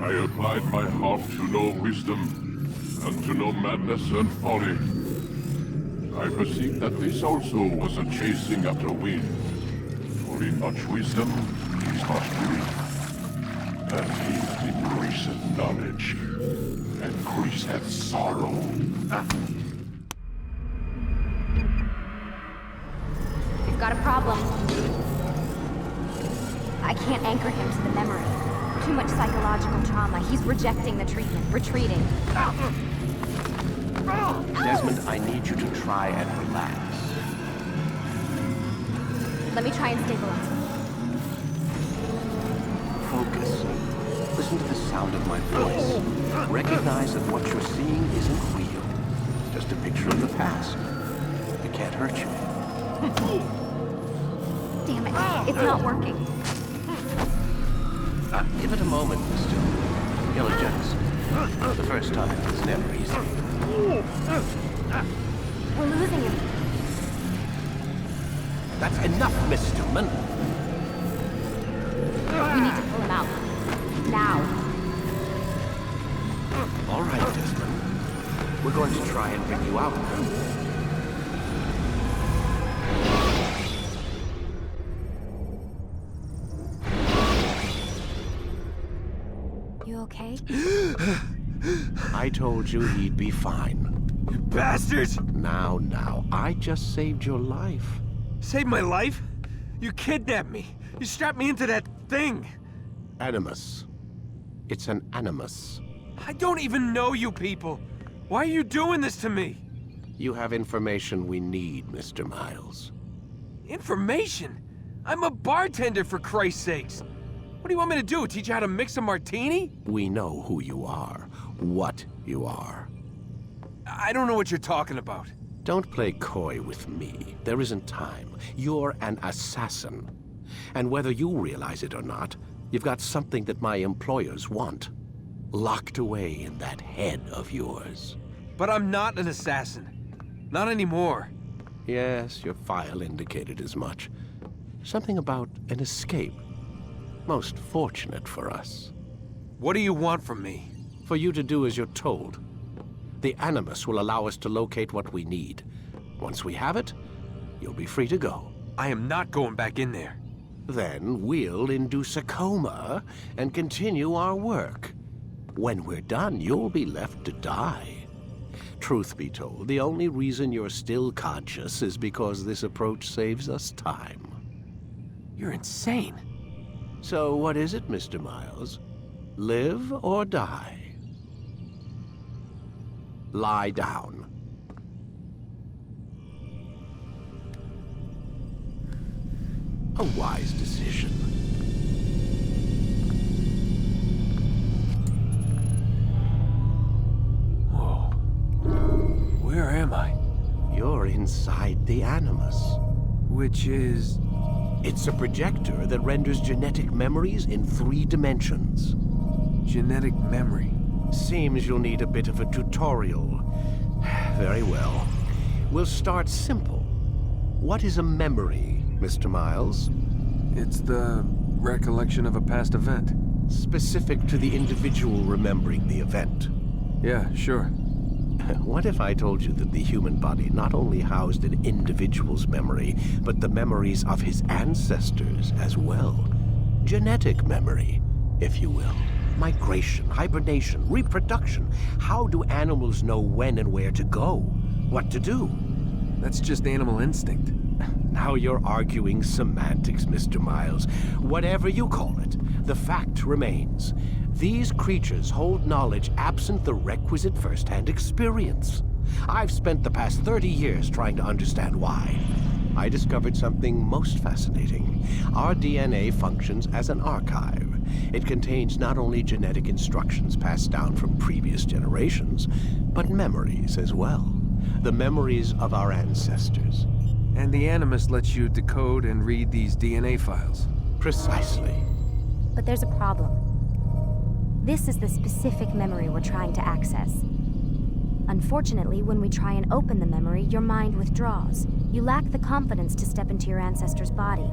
I applied my heart to know wisdom, and to know madness and folly. I perceived that this also was a chasing after wind. For in much wisdom is much grief. And he that increaseth knowledge increaseth sorrow. We've got a problem. I can't anchor him to the memory. Too much psychological trauma. He's rejecting the treatment, retreating. Desmond, I need you to try and relax. Let me try and stabilize him. Focus. Listen to the sound of my voice. Recognize that what you're seeing isn't real. Just a picture of the past. It can't hurt you. Damn it. It's not working. Give it a moment, Mr. You'll adjust. The first time is never easy. We're losing him. That's enough, Miss Stillman. We need to pull him out. Now. All right, Desmond. We're going to try and bring you out now. You okay? I told you he'd be fine. You bastards! Now, I just saved your life. Saved my life? You kidnapped me. You strapped me into that thing. Animus. It's an animus. I don't even know you people. Why are you doing this to me? You have information we need, Mr. Miles. Information? I'm a bartender, for Christ's sakes. What do you want me to do? Teach you how to mix a martini? We know who you are, what you are. I don't know what you're talking about. Don't play coy with me. There isn't time. You're an assassin. And whether you realize it or not, you've got something that my employers want. Locked away in that head of yours. But I'm not an assassin. Not anymore. Yes, your file indicated as much. Something about an escape. Most fortunate for us. What do you want from me? For you to do as you're told. The Animus will allow us to locate what we need. Once we have it, you'll be free to go. I am not going back in there. Then we'll induce a coma and continue our work. When we're done, you'll be left to die. Truth be told, the only reason you're still conscious is because this approach saves us time. You're insane. So what is it, Mr. Miles? Live or die? Lie down. A wise decision. Whoa. Where am I? You're inside the Animus. Which is... It's a projector that renders genetic memories in 3 dimensions. genetic memory. Seems you'll need a bit of a tutorial. Very well. We'll start simple. What is a memory, Mr. Miles? It's the recollection of a past event. Specific to the individual remembering the event. Yeah, sure. What if I told you that the human body not only housed an individual's memory, but the memories of his ancestors as well? Genetic memory, if you will. Migration, hibernation, reproduction. How do animals know when and where to go? What to do? That's just animal instinct. Now you're arguing semantics, Mr. Miles. Whatever you call it, the fact remains. These creatures hold knowledge absent the requisite first-hand experience. I've spent the past 30 years trying to understand why. I discovered something most fascinating. Our DNA functions as an archive. It contains not only genetic instructions passed down from previous generations, but memories as well. The memories of our ancestors. And the Animus lets you decode and read these DNA files. Precisely. But there's a problem. This is the specific memory we're trying to access. Unfortunately, when we try and open the memory, your mind withdraws. You lack the confidence to step into your ancestor's body.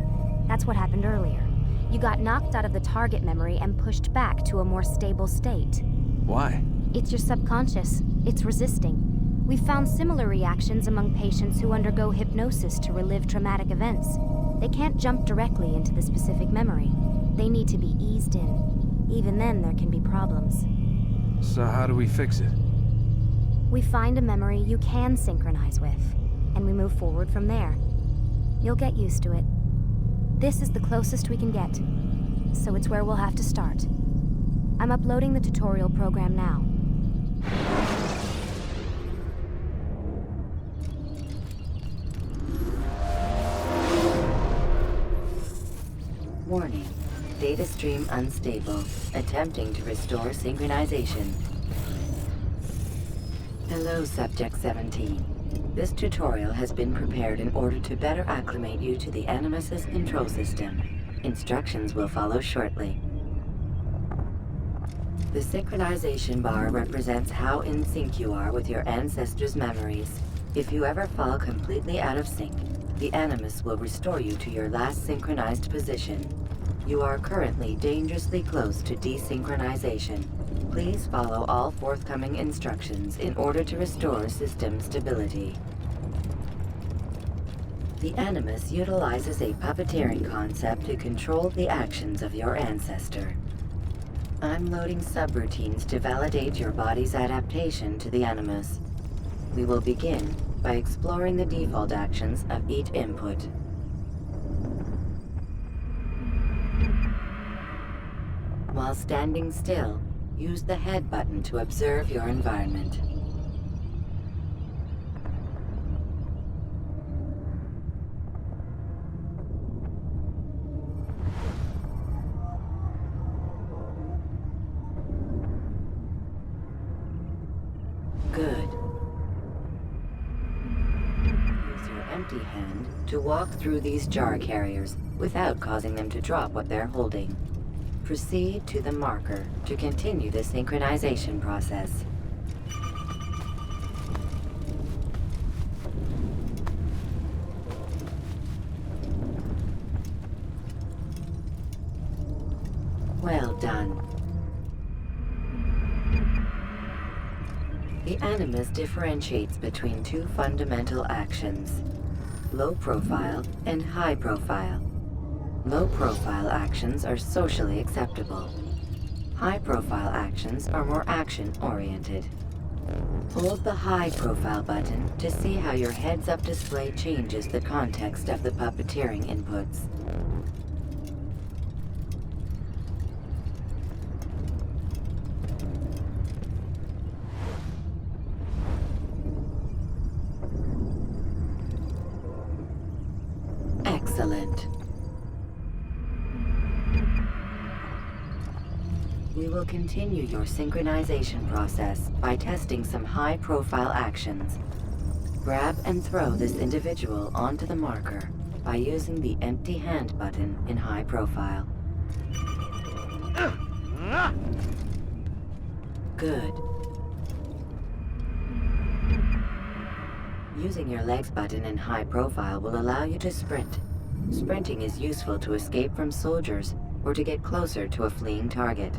That's what happened earlier. You got knocked out of the target memory and pushed back to a more stable state. Why? It's your subconscious. It's resisting. We've found similar reactions among patients who undergo hypnosis to relive traumatic events. They can't jump directly into the specific memory. They need to be eased in. Even then, there can be problems. So how do we fix it? We find a memory you can synchronize with, and we move forward from there. You'll get used to it. This is the closest we can get, so it's where we'll have to start. I'm uploading the tutorial program now. Warning. Data stream unstable. Attempting to restore synchronization. Hello, Subject 17. This tutorial has been prepared in order to better acclimate you to the Animus's control system. Instructions will follow shortly. The synchronization bar represents how in sync you are with your ancestors' memories. If you ever fall completely out of sync, the Animus will restore you to your last synchronized position. You are currently dangerously close to desynchronization. Please follow all forthcoming instructions in order to restore system stability. The Animus utilizes a puppeteering concept to control the actions of your ancestor. I'm loading subroutines to validate your body's adaptation to the Animus. We will begin by exploring the default actions of each input. While standing still, use the head button to observe your environment. Good. Use your empty hand to walk through these jar carriers without causing them to drop what they're holding. Proceed to the marker to continue the synchronization process. Well done. The Animus differentiates between 2 fundamental actions: low profile and high profile. Low-profile actions are socially acceptable. High-profile actions are more action-oriented. Hold the high-profile button to see how your heads-up display changes the context of the puppeteering inputs. Excellent. We will continue your synchronization process by testing some high-profile actions. Grab and throw this individual onto the marker by using the empty hand button in high profile. Good. Using your legs button in high profile will allow you to sprint. Sprinting is useful to escape from soldiers or to get closer to a fleeing target.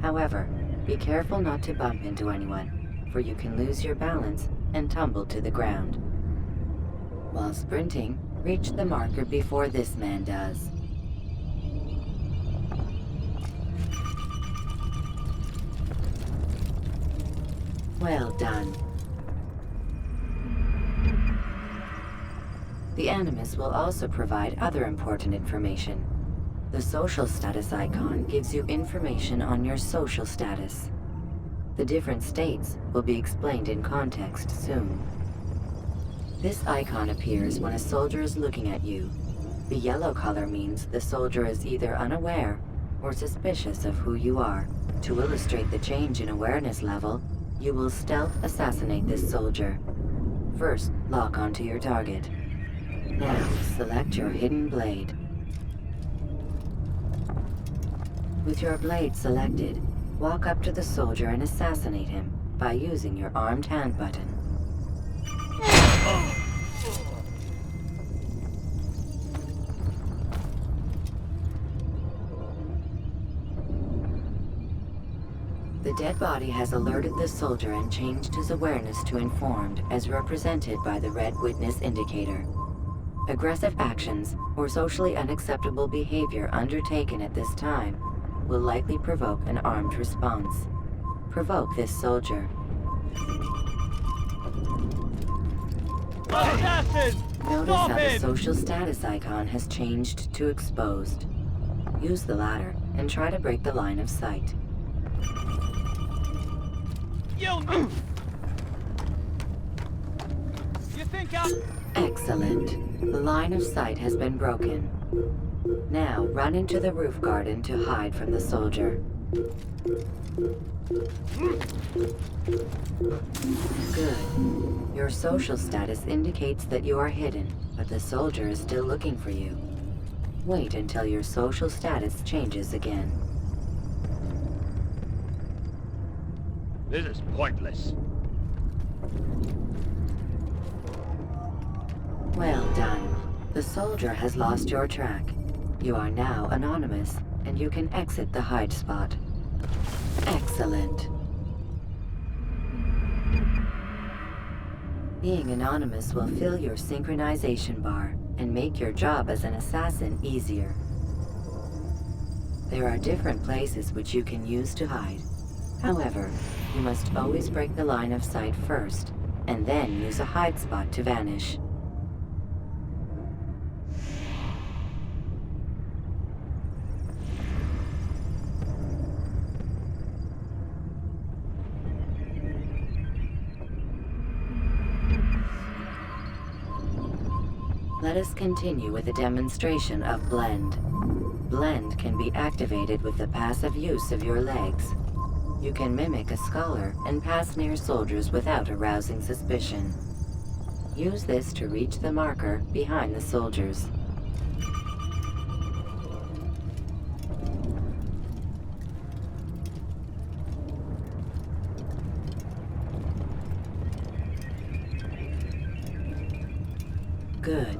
However, be careful not to bump into anyone, for you can lose your balance and tumble to the ground. While sprinting, reach the marker before this man does. Well done. The Animus will also provide other important information. The social status icon gives you information on your social status. The different states will be explained in context soon. This icon appears when a soldier is looking at you. The yellow color means the soldier is either unaware or suspicious of who you are. To illustrate the change in awareness level, you will stealth assassinate this soldier. First, lock onto your target. Now, select your hidden blade. With your blade selected, walk up to the soldier and assassinate him by using your armed hand button. The dead body has alerted the soldier and changed his awareness to informed, as represented by the red witness indicator. Aggressive actions or socially unacceptable behavior undertaken at this time will likely provoke an armed response. Provoke this soldier. Assassin! Notice how Stop the him! social status icon has changed to exposed. Use the latter and try to break the line of sight. You think I'm... Excellent. The line of sight has been broken. Now run into the roof garden to hide from the soldier. Good. Your social status indicates that you are hidden, but the soldier is still looking for you. Wait until your social status changes again. This is pointless. Well done. The soldier has lost your track. You are now anonymous, and you can exit the hide spot. Excellent. Being anonymous will fill your synchronization bar and make your job as an assassin easier. There are different places which you can use to hide. However, you must always break the line of sight first, and then use a hide spot to vanish. Let us continue with a demonstration of Blend. Blend can be activated with the passive use of your legs. You can mimic a scholar and pass near soldiers without arousing suspicion. Use this to reach the marker behind the soldiers. Good.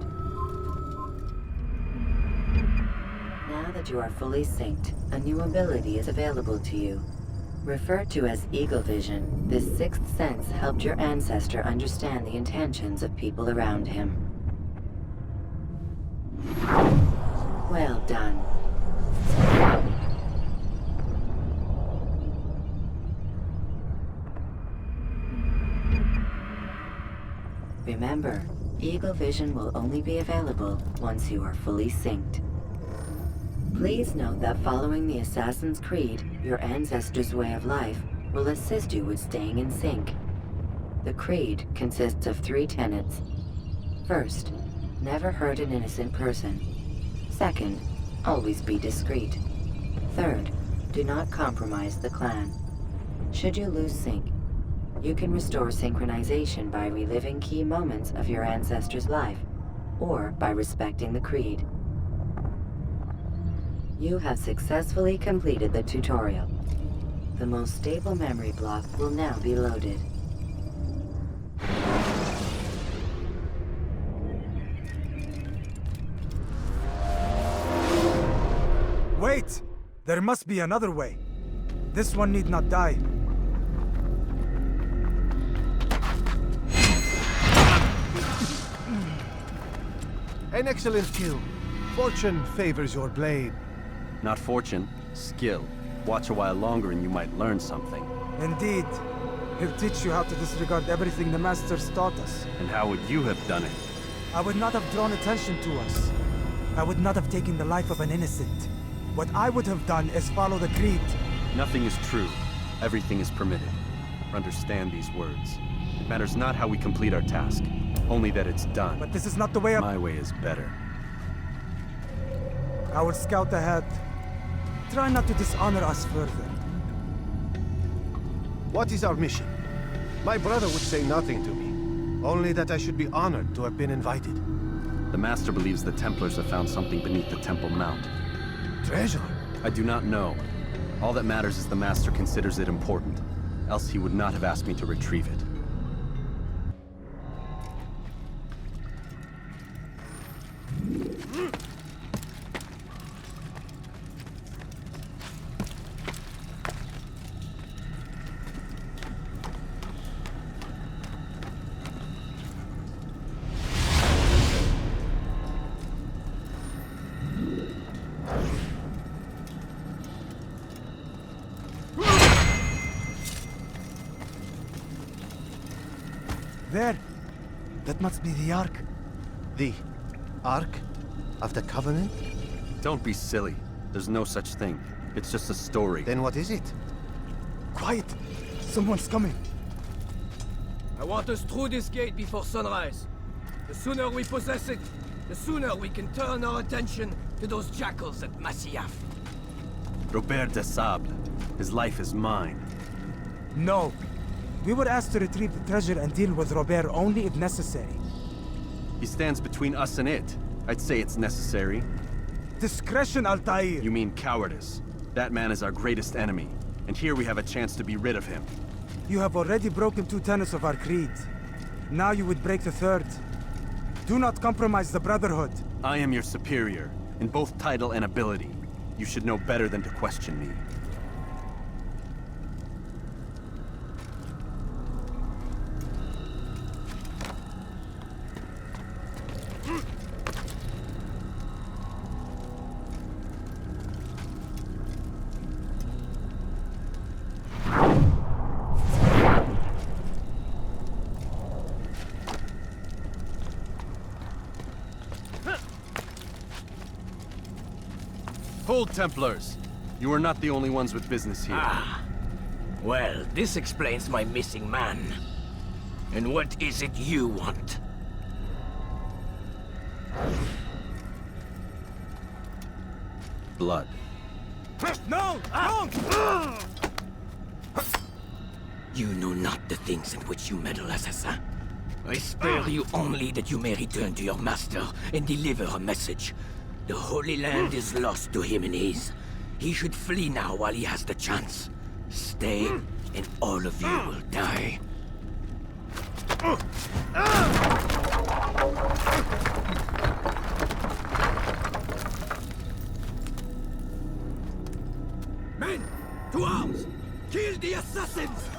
Now that you are fully synced, a new ability is available to you. Referred to as Eagle Vision, this sixth sense helped your ancestor understand the intentions of people around him. Well done. Remember, Eagle Vision will only be available once you are fully synced. Please note that following the Assassin's Creed, your ancestors' way of life will assist you with staying in sync. The Creed consists of 3 tenets. First, never hurt an innocent person. Second, always be discreet. Third, do not compromise the clan. Should you lose sync, you can restore synchronization by reliving key moments of your ancestor's life, or by respecting the creed. You have successfully completed the tutorial. The most stable memory block will now be loaded. Wait! There must be another way. This one need not die. An excellent kill. Fortune favors your blade. Not fortune, skill. Watch a while longer and you might learn something. Indeed. He'll teach you how to disregard everything the Masters taught us. And how would you have done it? I would not have drawn attention to us. I would not have taken the life of an innocent. What I would have done is follow the creed. Nothing is true. Everything is permitted. Understand these words. It matters not how we complete our task, only that it's done. But this is not the way of... My way is better. I will scout ahead. Try not to dishonor us further. What is our mission? My brother would say nothing to me. Only that I should be honored to have been invited. The Master believes the Templars have found something beneath the Temple Mount. Treasure? I do not know. All that matters is the Master considers it important. Else he would not have asked me to retrieve it. There! That must be the Ark. The Ark of the Covenant? Don't be silly. There's no such thing. It's just a story. Then what is it? Quiet! Someone's coming. I want us through this gate before sunrise. The sooner we possess it, the sooner we can turn our attention to those jackals at Masyaf. Robert de Sable. His life is mine. No. We were asked to retrieve the treasure and deal with Robert only if necessary. He stands between us and it. I'd say it's necessary. Discretion, Altair! You mean cowardice. That man is our greatest enemy, and here we have a chance to be rid of him. You have already broken 2 tenets of our creed. Now you would break the 3rd. Do not compromise the Brotherhood. I am your superior, in both title and ability. You should know better than to question me. Hold, Templars! You are not the only ones with business here. Well, this explains my missing man. And what is it you want? Blood. No! No! You know not the things in which you meddle, assassin. I spare you only that you may return to your master and deliver a message. The Holy Land is lost to him and his. He should flee now while he has the chance. Stay, and all of you will die. Men, to arms! Kill the assassins!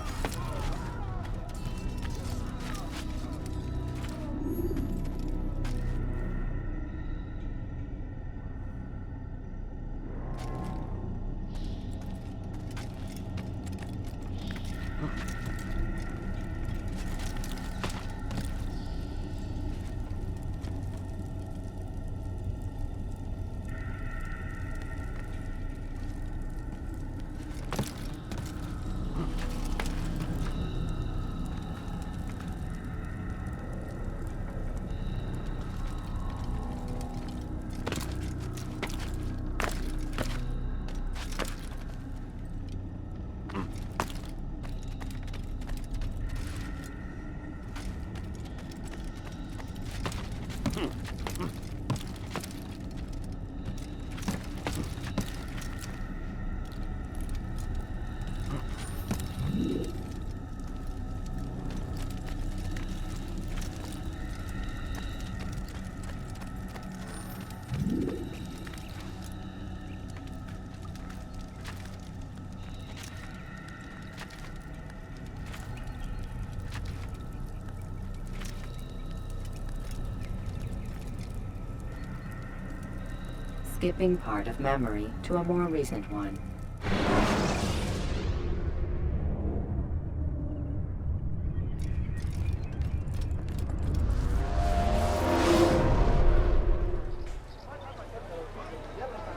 Skipping part of memory to a more recent one.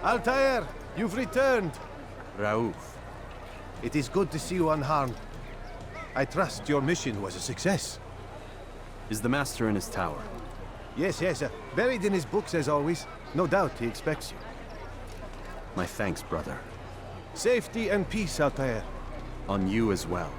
Altair, you've returned. Raouf. It is good to see you unharmed. I trust your mission was a success. Is the Master in his tower? Yes, buried in his books as always. No doubt he expects you. My thanks, brother. Safety and peace, Altair. On you as well.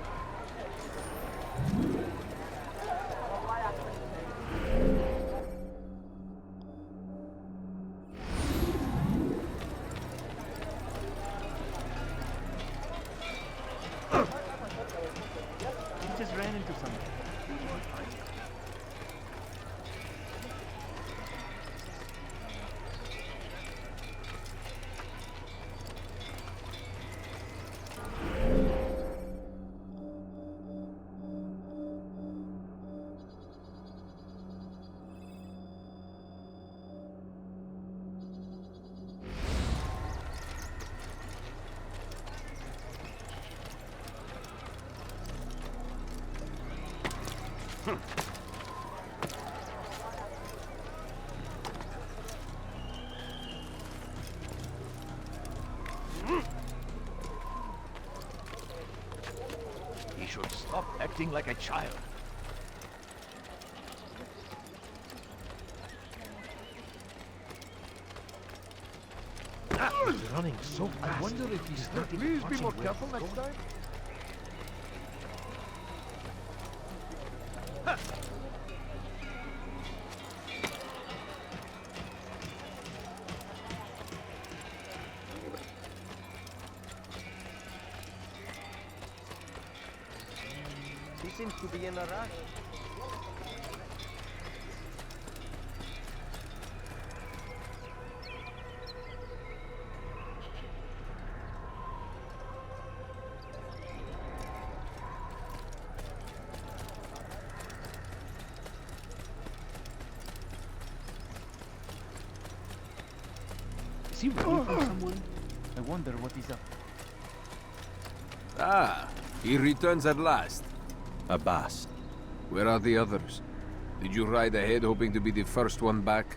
Just ran into something. He should stop acting like a child. He's running so fast. I wonder if he's starting to Please be more careful next time. He seems to be in a rush. Is he running from someone? I wonder what he's up to. Ah, he returns at last. Abbas. Where are the others? Did you ride ahead hoping to be the first one back?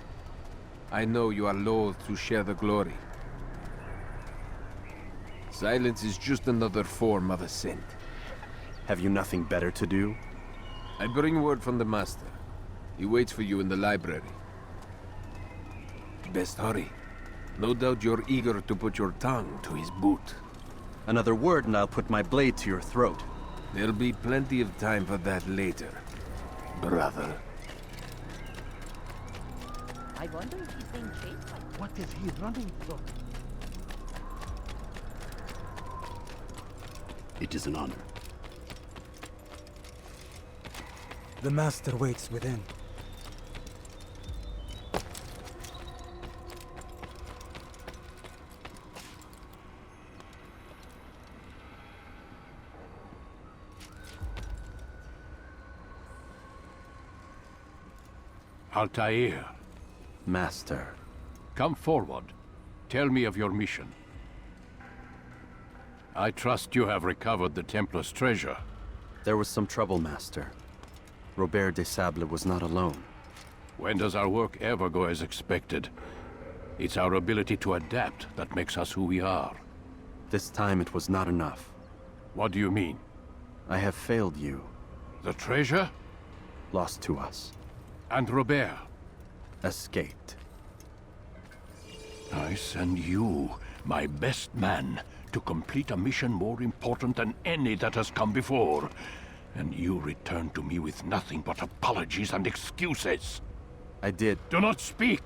I know you are loath to share the glory. Silence is just another form of assent. Have you nothing better to do? I bring word from the Master. He waits for you in the library. Best hurry. No doubt you're eager to put your tongue to his boot. Another word and I'll put my blade to your throat. There'll be plenty of time for that later, brother. I wonder if he's being chased by... What is he running from? It is an honor. The Master waits within. Altair, Master. come forward. Tell me of your mission. I trust you have recovered the Templar's treasure. There was some trouble, Master. Robert de Sable was not alone. When does our work ever go as expected? It's our ability to adapt that makes us who we are. This time it was not enough. What do you mean? I have failed you. The treasure? Lost to us. And Robert? Escaped. I send you, my best man, to complete a mission more important than any that has come before. And you return to me with nothing but apologies and excuses. I did. Do not speak!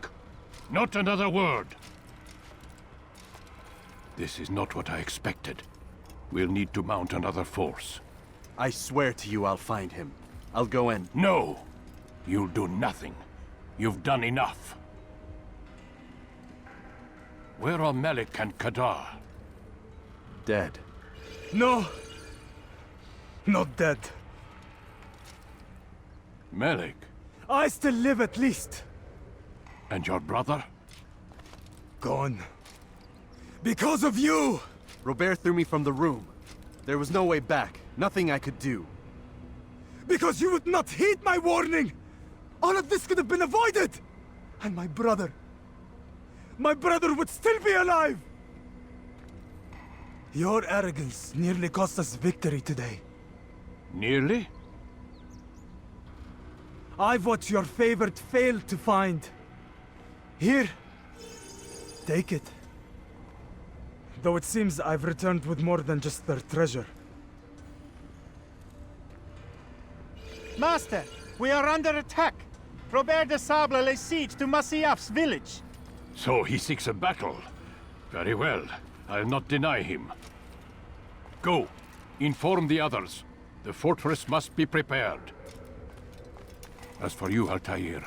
Not another word! This is not what I expected. We'll need to mount another force. I swear to you I'll find him. I'll go in. No! You'll do nothing. You've done enough. Where are Melik and Kadar? Dead. No! Not dead. Melik? I still live at least. And your brother? Gone. Because of you! Robert threw me from the room. There was no way back. Nothing I could do. Because you would not heed my warning! All of this could have been avoided! And my brother would still be alive! Your arrogance nearly cost us victory today. Nearly? I've what your favorite failed to find. Here. Take it. Though it seems I've returned with more than just their treasure. Master, we are under attack. Robert de Sable lays siege to Masyaf's village. So he seeks a battle. Very well. I'll not deny him. Go. Inform the others. The fortress must be prepared. As for you, Altair,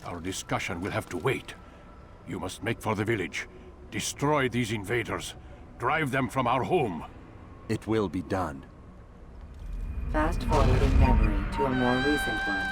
our discussion will have to wait. You must make for the village. Destroy these invaders. Drive them from our home. It will be done. Fast-forwarding memory to a more recent one.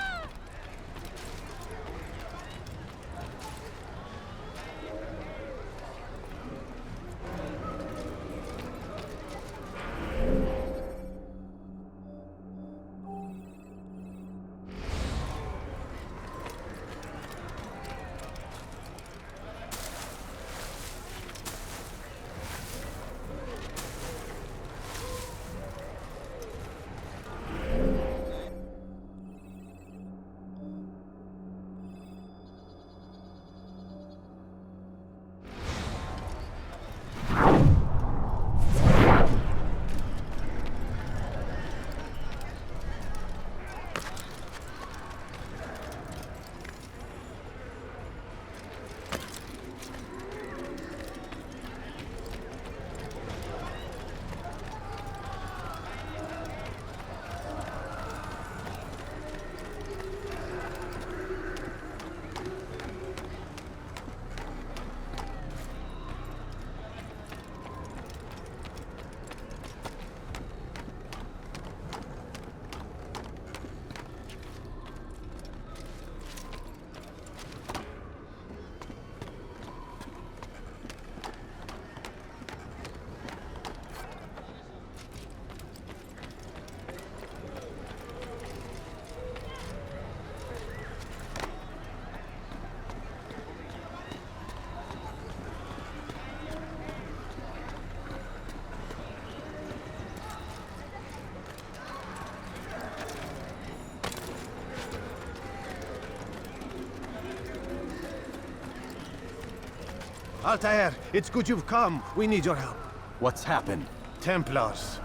Altair, it's good you've come. We need your help. What's happened? Templars.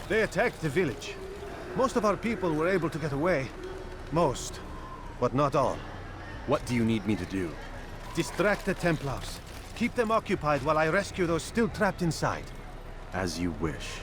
They attacked the village. Most of our people were able to get away. Most, but not all. What do you need me to do? Distract the Templars. Keep them occupied while I rescue those still trapped inside. As you wish.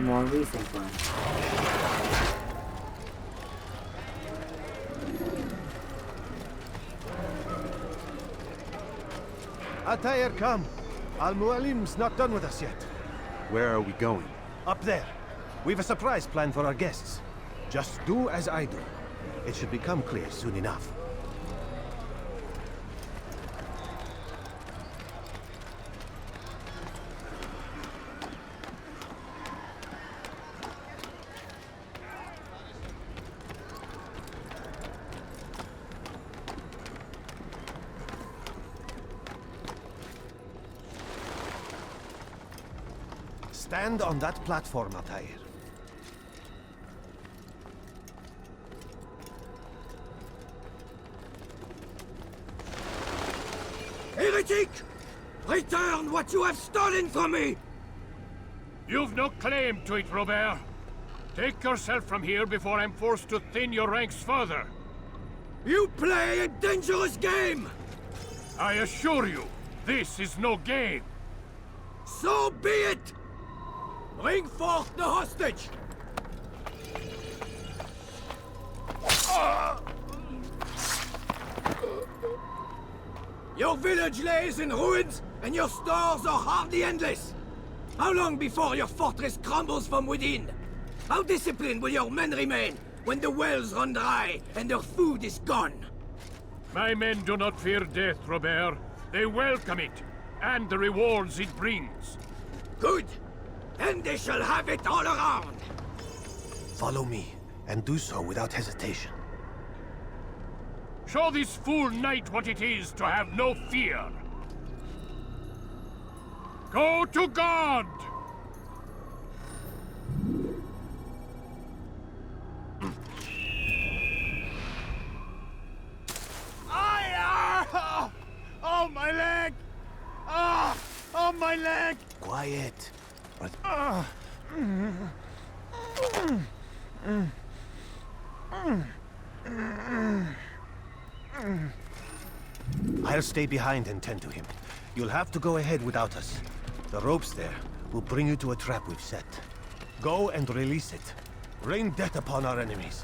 more recent one. Altair, come. Al-Mualim's not done with us yet. Where are we going? Up there. We've a surprise planned for our guests. Just do as I do. It should become clear soon enough. Stand on that platform, Altair. Heretic! Return what you have stolen from me! You've no claim to it, Robert. Take yourself from here before I'm forced to thin your ranks further. You play a dangerous game! I assure you, this is no game. So be it! Bring forth the hostage! Your village lays in ruins, and your stores are hardly endless. How long before your fortress crumbles from within? How disciplined will your men remain when the wells run dry and their food is gone? My men do not fear death, Robert. They welcome it, and the rewards it brings. Good. Then they shall have it all around. Follow me, and do so without hesitation. Show this fool knight what it is to have no fear. Go to God! Oh, my leg! Oh, my leg! Quiet. I'll stay behind and tend to him. You'll have to go ahead without us. The ropes there will bring you to a trap we've set. Go and release it. Rain death upon our enemies.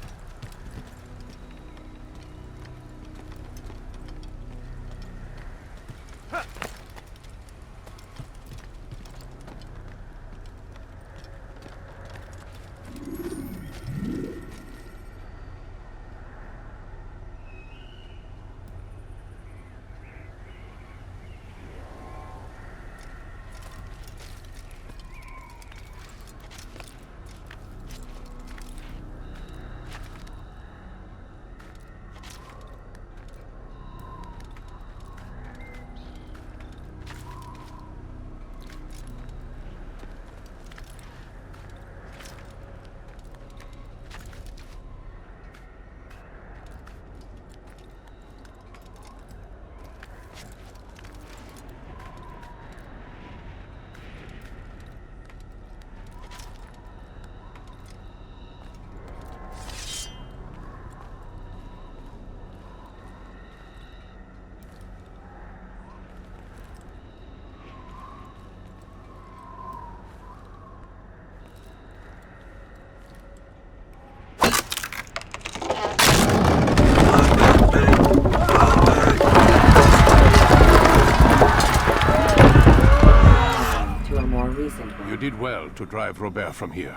You did well to drive Robert from here.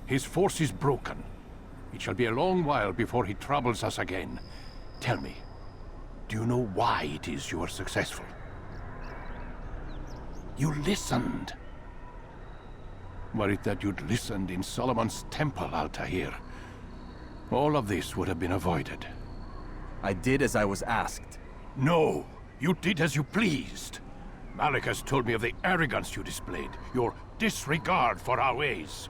His force is broken. It shall be a long while before he troubles us again. Tell me, do you know why it is you are successful? You listened. Were it that you'd listened in Solomon's temple, Altair, all of this would have been avoided. I did as I was asked. No, you did as you pleased. Malik has told me of the arrogance you displayed, your disregard for our ways.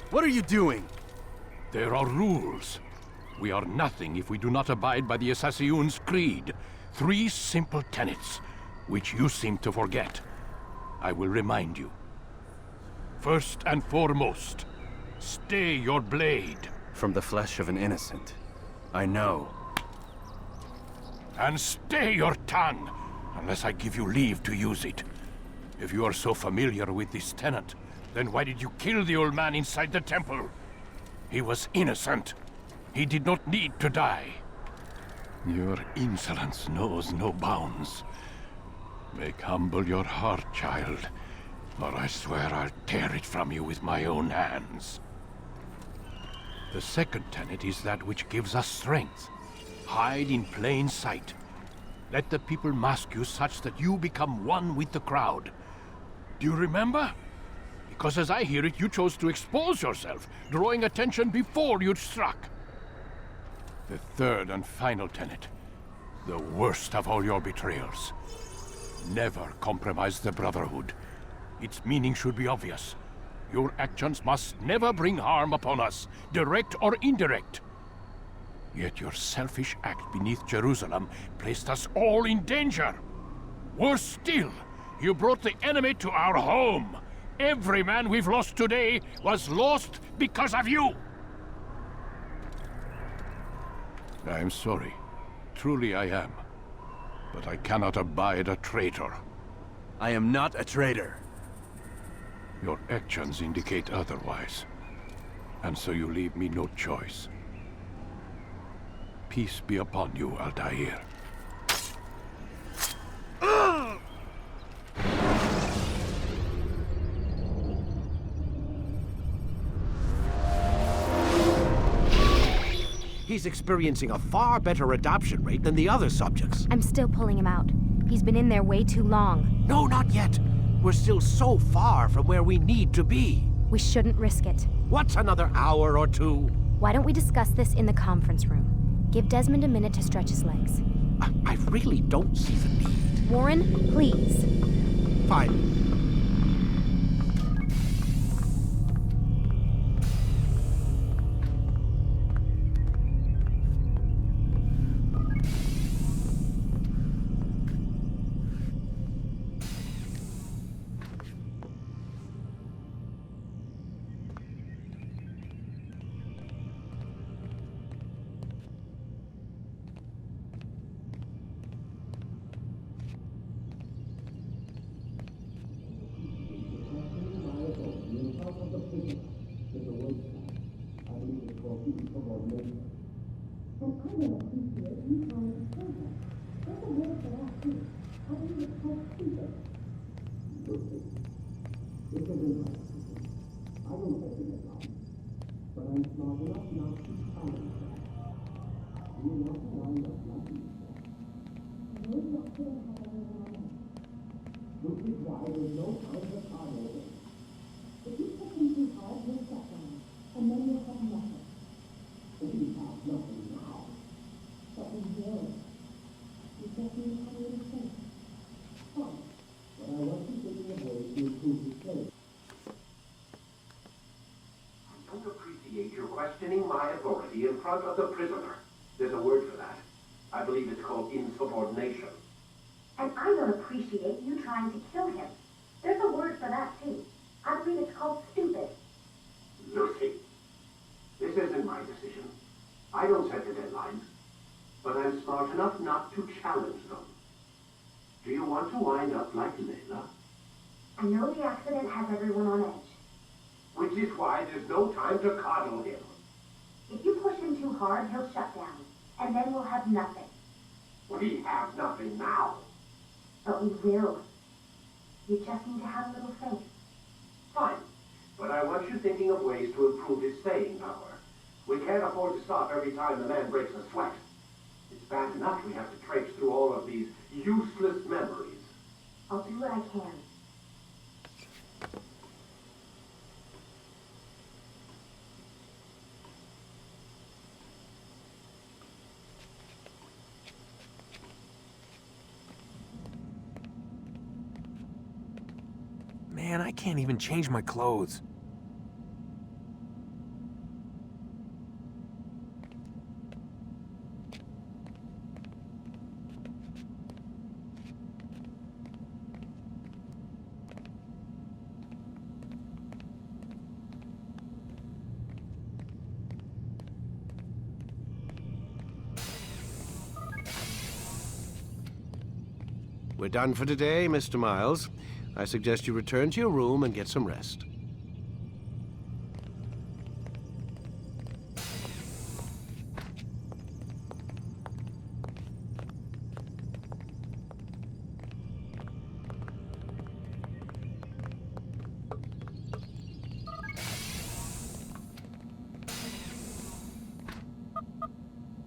What are you doing? There are rules. We are nothing if we do not abide by the Assassin's creed. 3 simple tenets, which you seem to forget. I will remind you. First and foremost, stay your blade. From the flesh of an innocent. I know. And stay your tongue, unless I give you leave to use it. If you are so familiar with this tenet, Then why did you kill the old man inside the temple? He was innocent. He did not need to die. Your insolence knows no bounds. Make humble your heart, child, or I swear I'll tear it from you with my own hands. The second tenet is that which gives us strength. Hide in plain sight. Let the people mask you such that you become one with the crowd. Do you remember? Because as I hear it, you chose to expose yourself, drawing attention before you'd struck. The third and final tenet, the worst of all your betrayals. Never compromise the Brotherhood. Its meaning should be obvious. Your actions must never bring harm upon us, direct or indirect. Yet your selfish act beneath Jerusalem placed us all in danger. Worse still, you brought the enemy to our home. Every man we've lost today was lost because of you. I am sorry. Truly I am. But I cannot abide a traitor. I am not a traitor. Your actions indicate otherwise. And so you leave me no choice. Peace be upon you, Altair. He's experiencing a far better adoption rate than the other subjects. I'm still pulling him out. He's been in there way too long. No, not yet. We're still so far from where we need to be. We shouldn't risk it. What's another hour or two? Why don't we discuss this in the conference room? Give Desmond a minute to stretch his legs. I really don't see the need. Warren, please. Fine. Questioning my authority in front of the prisoner. There's a word for that. I believe it's called insubordination. And I don't appreciate you trying to kill him. There's a word for that, too. I believe it's called stupid. Lucy, this isn't my decision. I don't set the deadlines. But I'm smart enough not to challenge them. Do you want to wind up like Layla? I know the accident has everyone on edge. Which is why there's no time to coddle him. If you push him too hard, he'll shut down. And then we'll have nothing. We have nothing now. But we will. You just need to have a little faith. Fine. But I want you thinking of ways to improve his staying power. We can't afford to stop every time the man breaks a sweat. It's bad enough we have to traipse through all of these useless memories. I'll do what I can. Man, I can't even change my clothes. We're done for today, Mr. Miles. I suggest you return to your room and get some rest.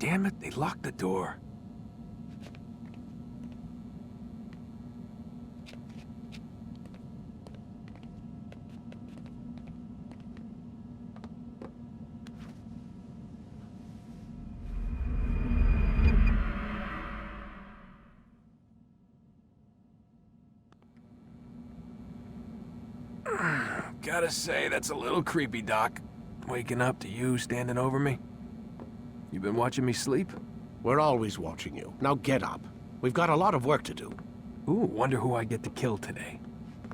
damn it, they locked the door. Gotta say, that's a little creepy, Doc. Waking up to you standing over me. You been watching me sleep? We're always watching you. Now get up. We've got a lot of work to do. Ooh, wonder who I get to kill today.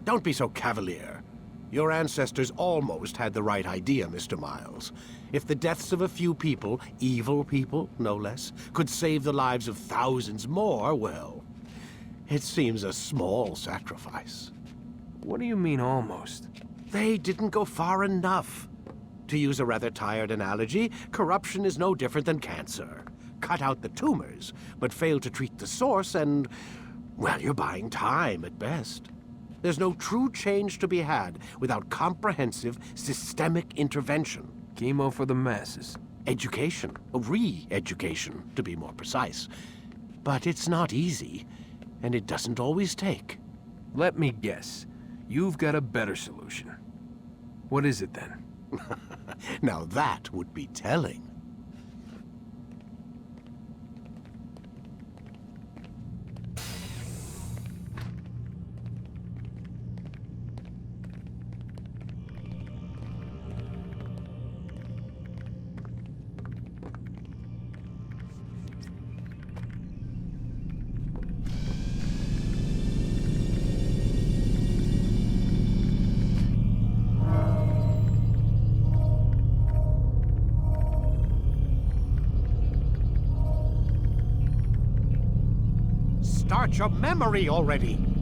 Don't be so cavalier. Your ancestors almost had the right idea, Mr. Miles. If the deaths of a few people, evil people, no less, could save the lives of thousands more, well, it seems a small sacrifice. What do you mean, almost? They didn't go far enough. To use a rather tired analogy, corruption is no different than cancer. Cut out the tumors, but fail to treat the source and, well, you're buying time at best. There's no true change to be had without comprehensive, systemic intervention. Chemo for the masses. Education, re-education, to be more precise. But it's not easy, and it doesn't always take. Let me guess. You've got a better solution. What is it then? Now that would be telling. Start your memory already!